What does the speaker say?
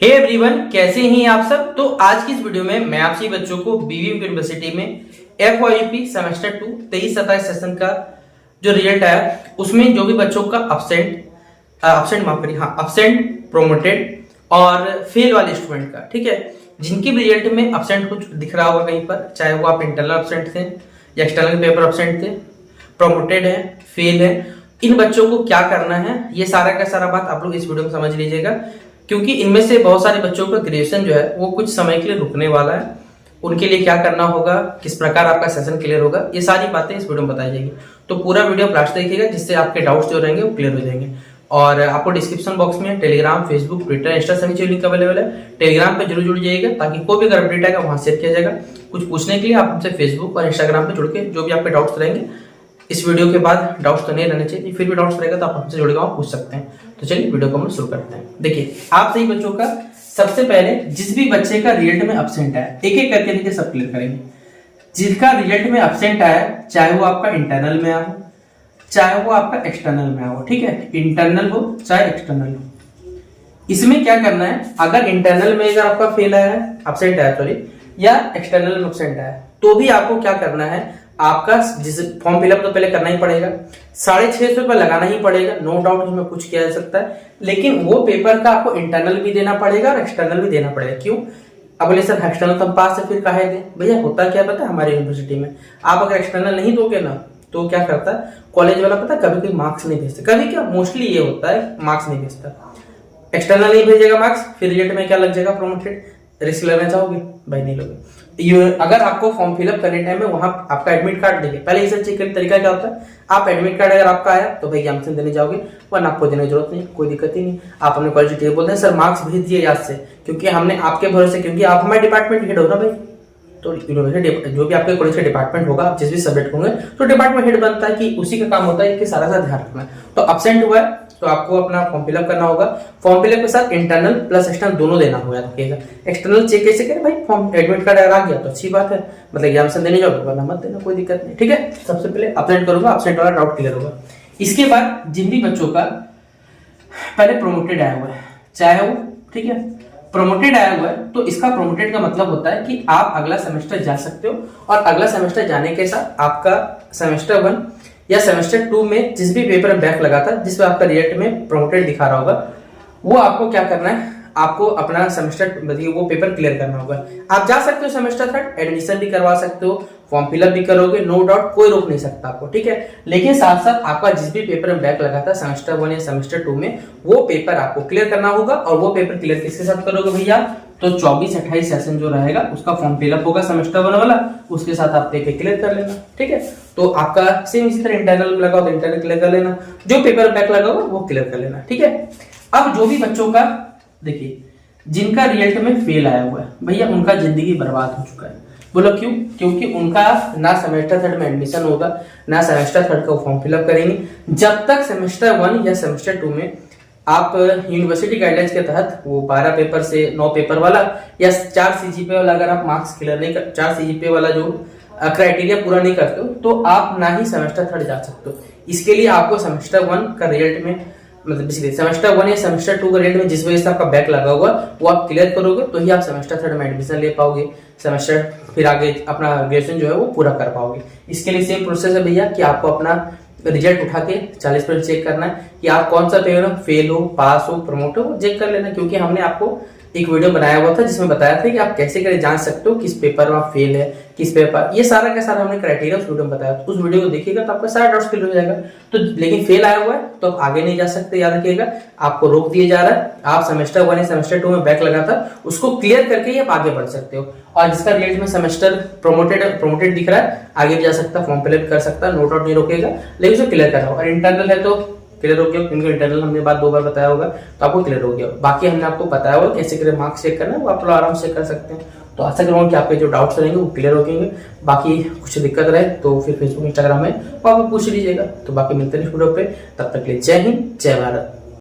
Hey everyone, कैसे हैं आप सब। तो आज की इस वीडियो में मैं आपसे बच्चों को बीवीएम यूनिवर्सिटी में FYP सेमेस्टर 2 23-27 सेशन का जो रिजल्ट आया उसमें जो भी बच्चों का अब्सेंट प्रोमोटेड और फेल वाले स्टूडेंट का, ठीक है, जिनके भी रिजल्ट में अब्सेंट कुछ दिख रहा होगा कहीं पर, चाहे वो आप इंटरनल अब्सेंट थे या एक्सटर्नल पेपर अब्सेंट थे, प्रोमोटेड है, फेल है, इन बच्चों को क्या करना है, ये सारा का सारा बात आप लोग इस वीडियो में समझ लीजिएगा। क्योंकि इनमें से बहुत सारे बच्चों का ग्रेजुएशन जो है वो कुछ समय के लिए रुकने वाला है, उनके लिए क्या करना होगा, किस प्रकार आपका सेशन क्लियर होगा, ये सारी बातें इस वीडियो में बताई जाएगी। तो पूरा वीडियो लास्ट देखिएगा, जिससे आपके डाउट्स जो रहेंगे वो क्लियर हो जाएंगे। और आपको डिस्क्रिप्शन बॉक्स में टेलीग्राम, फेसबुक, ट्विटर, इंस्टा सभी चीज लिंक अवेलेबल है। टेलीग्राम पे जरूर जुड़ जाइएगा ताकि कोई भी अगर अपडेट आएगा वहां शेयर किया जाएगा। कुछ पूछने के लिए आप हमसे फेसबुक और इंस्टाग्राम पे जुड़ के जो भी आपके डाउट्स रहेंगे, इस वीडियो के बाद डाउट्स तो नहीं रहने चाहिए, फिर भी डाउट्स रहेगा तो आप हमसे जुड़ेगा और पूछ सकते हैं। तो चलिए वीडियो को हम शुरू करते हैं। देखिए, आप सही बच्चों का सबसे पहले जिस भी बच्चे का रिजल्ट में अब्सेंट है, एक एक करके देखिए सब क्लियर करेंगे। जिसका रिजल्ट में अब्सेंट आया, चाहे वो आपका इंटरनल में आया हो, चाहे वो आपका एक्सटर्नल में आया हो, ठीक है, इंटरनल हो चाहे एक्सटर्नल हो, इसमें क्या करना है, अगर इंटरनल में अगर आपका फेल आया है, अब्सेंट आया सॉरी, या एक्सटर्नल में अब्सेंट आया, तो भी आपको क्या करना है, आपका जिस फॉर्म फिलअप तो पहले करना ही पड़ेगा, 650 रुपये लगाना ही पड़ेगा, नो डाउट उसमें कुछ किया जा सकता है, लेकिन वो पेपर का आपको इंटरनल भी देना पड़ेगा और एक्सटर्नल भी देना पड़ेगा। क्यों? अब बोले सर एक्सटर्नल तो हम पास है, फिर काहे दें? भैया होता क्या पता है हमारी यूनिवर्सिटी में, आप अगर एक्सटर्नल नहीं दोगे ना तो क्या करता है कॉलेज वाला, पता है कभी कोई मार्क्स नहीं भेजता, कभी क्या मोस्टली ये होता है मार्क्स नहीं भेजता, एक्सटर्नल नहीं भेजेगा मार्क्स, फिर रिजल्ट में क्या लग जाएगा प्रोमोटेड। रिस्क लेना चाहोगे? भाई नहीं लोगे। अगर आपको फॉर्म फिलअप करने टाइम में वहां आपका एडमिट कार्ड देखिए, पहले इसे चेक करने तरीका क्या होता है, आप एडमिट कार्ड अगर आपका आया तो भाई एग्जामिनेशन देने जाओगे, वरना आपको देने की जरूरत नहीं, कोई दिक्कत ही नहीं। आप अपने कॉलेज टीचर बोलते हैं सर मार्क्स भेज दिए याद से, क्योंकि हमने आपके भरोसे, क्योंकि आप हमारे डिपार्टमेंट हेड हो ना भाई, तो यूनिवर्सिटी जो भी आपके कॉलेज का डिपार्टमेंट होगा, आप जिस भी सब्जेक्ट होंगे तो डिपार्टमेंट हेड बनता है कि उसी का काम होता है कि सारा ध्यान रखना है। तो अब्सेंट हुआ है तो आपको अपना फॉर्म फिलअप करना होगा, फॉर्म फिलअप के साथ इंटरनल प्लस एक्सटर्नल दोनों देना होगा। एक्सटर्नल चेक कैसे करें भाई, फॉर्म एडमिट कार्ड अगर आ गया तो अच्छी बात है, मतलब एग्जामिनेशन देने जाओगे, वरना मत देना, कोई दिक्कत नहीं, ठीक है। सबसे पहले अब्सेंट करूंगा, अब्सेंट वाला डाउट क्लियर होगा। इसके बाद जिन भी बच्चों का पहले प्रोमोटेड आया हुआ है, चाहे वो, ठीक है, प्रोमोटेड आया हुआ है, तो इसका प्रोमोटेड का मतलब होता है कि आप अगला सेमेस्टर जा सकते हो, और अगला सेमेस्टर जाने के साथ आपका सेमेस्टर 1 या सेमेस्टर 2 में जिस भी पेपर में बैक लगा था, जिसमें आपका रिजल्ट में प्रोमोटेड दिखा रहा होगा, वो आपको क्या करना है, आपको अपना सेमेस्टर मतलब वो पेपर क्लियर करना होगा। आप जा सकते हो सेमेस्टर 3, एडमिशन भी करवा सकते हो, फॉर्म फिलअप भी करोगे, नो डाउट, कोई रोक नहीं सकता आपको, ठीक है। लेकिन साथ साथ आपका जिस भी पेपर में बैक लगा था सेमेस्टर 1 या सेमेस्टर 2 में, वो पेपर आपको क्लियर करना होगा। और वो पेपर क्लियर किसके साथ करोगे भैया, तो 24-28 सेशन जो रहेगा उसका फॉर्म फिलअप होगा सेमेस्टर 1 वाला, उसके साथ आप पेपर क्लियर कर लेना, ठीक है। तो आपका सेम इसी तरह इंटरनल लगा हो तो इंटरनल क्लियर कर लेना, जो पेपर बैक लगा होगा वो क्लियर कर लेना, ठीक है। अब जो भी बच्चों का देखिए जिनका रिजल्ट में फेल आया हुआ है भैया, उनका जिंदगी बर्बाद हो चुका है। बोलो क्यों? क्योंकि उनका ना सेमेस्टर 3 में एडमिशन होगा, ना सेमेस्टर 3 का फॉर्म फिलअप करेंगे, जब तक सेमेस्टर 1 या सेमेस्टर 2 में आप यूनिवर्सिटी गाइडलाइंस के तहत वो 12 पेपर से 9 पेपर वाला या 4 CGPA वाला अगर आप मार्क्स क्लियर नहीं कर, 4 CGPA वाला जो क्राइटेरिया पूरा नहीं करते हो, तो आप ना ही सेमेस्टर 3 जा सकते हो। इसके लिए आपको सेमेस्टर 1 का रिजल्ट में, मतलब सेमेस्टर 1 या सेमेस्टर 2 का रिजल्ट में जिस वजह से आपका बैक लगा हुआ वो आप क्लियर करोगे, तो ही आप सेमेस्टर 3 में एडमिशन ले पाओगे, सेमेस्टर फिर आगे अपना ग्रेजुएशन जो है वो पूरा कर पाओगे। इसके लिए सेम प्रोसेस है भैया कि आपको अपना रिजल्ट उठा के 40% चेक करना है कि आप कौन सा पेपर में फेल हो, पास हो, प्रमोट हो, चेक कर लेना। क्योंकि हमने आपको एक वीडियो बनाया हुआ था जिसमें बताया था कि आप कैसे करे जान सकते हो किस पेपर में आप फेल है, किस पेपर, ये सारा का सारा हमने क्राइटेरिया उस वीडियो में बताया। तो उस वीडियो को देखिएगा तो आपका सारा डाउट्स क्लियर हो जाएगा। तो लेकिन फेल आया हुआ है तो आप आगे नहीं जा सकते, याद रखिएगा, आपको रोक दिया जा रहा है। आप सेमेस्टर 1 या सेमेस्टर 2 में बैक लगा था, उसको क्लियर करके ही आप आगे बढ़ सकते हो। और जिसका रिजल्ट में सेमेस्टर प्रोमोटेड दिख रहा है, आगे भी जा सकता है, फॉर्म फिलअप कर सकता है, नो डाउट नहीं रोकेगा, लेकिन उसे क्लियर करना होगा। और इंटरनल है तो क्लियर हो गया, क्योंकि इंटरनल हमने बात 2 बार बताया होगा, तो आपको क्लियर हो गया। बाकी हमने आपको बताया होगा कैसे करे मार्क्स चेक करना है, वो आप लोग आराम से कर सकते हैं। तो आशा करूंगा कि आपके जो डाउट्स रहेंगे वो क्लियर हो जाएंगे। बाकी कुछ दिक्कत रहे तो फिर फेसबुक, इंस्टाग्राम में वो आप पूछ लीजिएगा। तो बाकी मिलते हैं इस वीडियो पे, तब तक के लिए जय हिंद, जय भारत।